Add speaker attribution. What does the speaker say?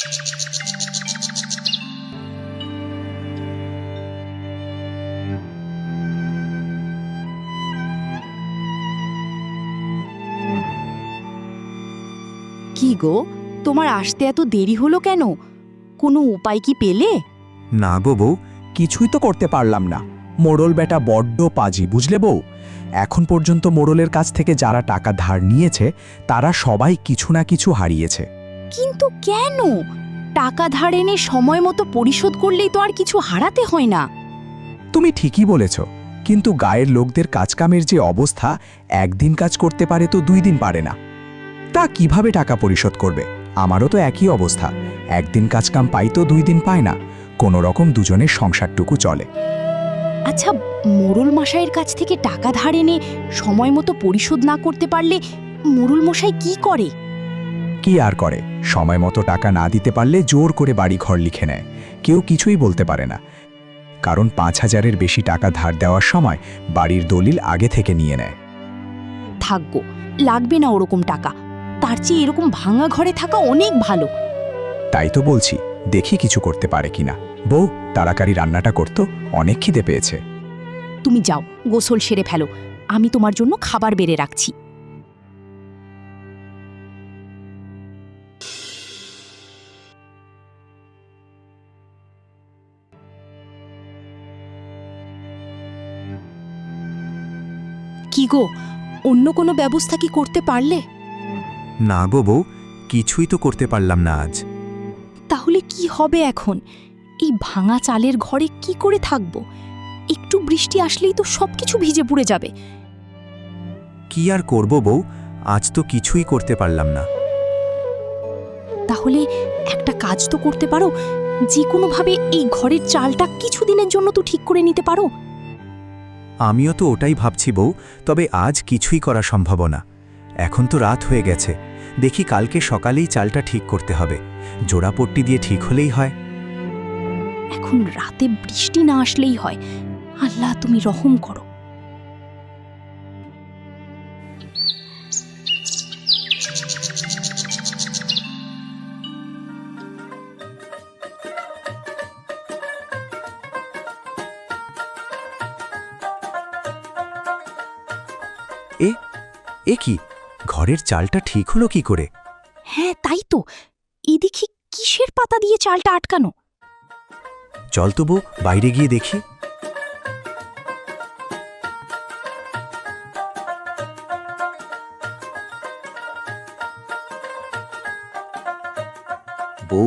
Speaker 1: কি গো, তোমার আসতে এত দেরি হলো কেন? কোনো উপায় কি পেলে?
Speaker 2: না গো বউ, কিছুই তো করতে পারলাম না। মোড়ল বেটা বড্ড পাজি, বুঝলে বউ। এখন পর্যন্ত মোড়লের কাছ থেকে যারা টাকা ধার নিয়েছে তারা সবাই কিছু না কিছু হারিয়েছে।
Speaker 1: কিন্তু কেন? টাকা ধার এনে সময় মতো পরিশোধ করলেই তো আর কিছু হারাতে হয় না।
Speaker 2: তুমি ঠিকই বলেছ, কিন্তু গায়ের লোকদের কাজকামের যে অবস্থা, একদিন কাজ করতে পারে তো 2 দিন পারে না। তা কিভাবে টাকা পরিশোধ করবে? আমারও তো একই অবস্থা, একদিন কাজকাম পাই তো 2 দিন পায় না। কোনো রকম দুজনের সংসারটুকু চলে।
Speaker 1: আচ্ছা, মোড়ল মশাইয়ের কাছ থেকে টাকা ধার এনে সময় মতো পরিশোধ না করতে পারলে মোড়ল মশাই কি করে?
Speaker 2: কি আর করে, সময় মতো টাকা না দিতে পারলে জোর করে বাড়ি ঘর লিখে নেয়। কেউ কিছুই বলতে পারে না, কারণ 5,000-এর বেশি টাকা ধার দেওয়ার সময় বাড়ির দলিল আগে থেকে নিয়ে নেয়।
Speaker 1: থাকবো, লাগবে না ওরকম টাকা। তার চেয়ে এরকম ভাঙা ঘরে থাকা অনেক ভালো।
Speaker 2: তাই তো বলছি, দেখি কিছু করতে পারে কিনা। বউ, তাড়াতাড়ি রান্নাটা করতো, অনেক খিদে পেয়েছে।
Speaker 1: তুমি যাও, গোসল সেরে ফেলো, আমি তোমার জন্য খাবার বেড়ে রাখছি। কি গো, অন্য কোনো ব্যবস্থা কি করতে পারলে?
Speaker 2: না গো বউ, কিছুই তো করতে পারলাম না আজ।
Speaker 1: তাহলে কি হবে এখন? এই ভাঙা চালের ঘরে কি করে থাকবো? একটু বৃষ্টি আসলেই তো সবকিছু ভিজে পুড়ে যাবে।
Speaker 2: কি আর করব বউ, আজ তো কিছুই করতে পারলাম না।
Speaker 1: তাহলে একটা কাজ তো করতে পারো, যে কোনোভাবে এই ঘরের চালটা কিছুদিনের জন্য তো ঠিক করে নিতে পারো।
Speaker 2: আমিও তো ওটাই ভাবছি বউ, তবে আজ কিছুই করা সম্ভব না। এখন তো রাত হয়ে গেছে, দেখি কালকে সকালেই চালটা ঠিক করতে হবে। জোড়াপট্টি দিয়ে ঠিক হলেই হয়।
Speaker 1: এখন রাতে বৃষ্টি না আসলেই হয়। আল্লাহ, তুমি রহম করো।
Speaker 2: এ কি, ঘরের চালটা ঠিক হলো কি করে?
Speaker 1: হ্যাঁ, তাই তো। এদিকে কিসের পাতা দিয়ে চালটা আটকানো?
Speaker 2: চল তো বউ, বাইরে গিয়ে দেখি। বউ,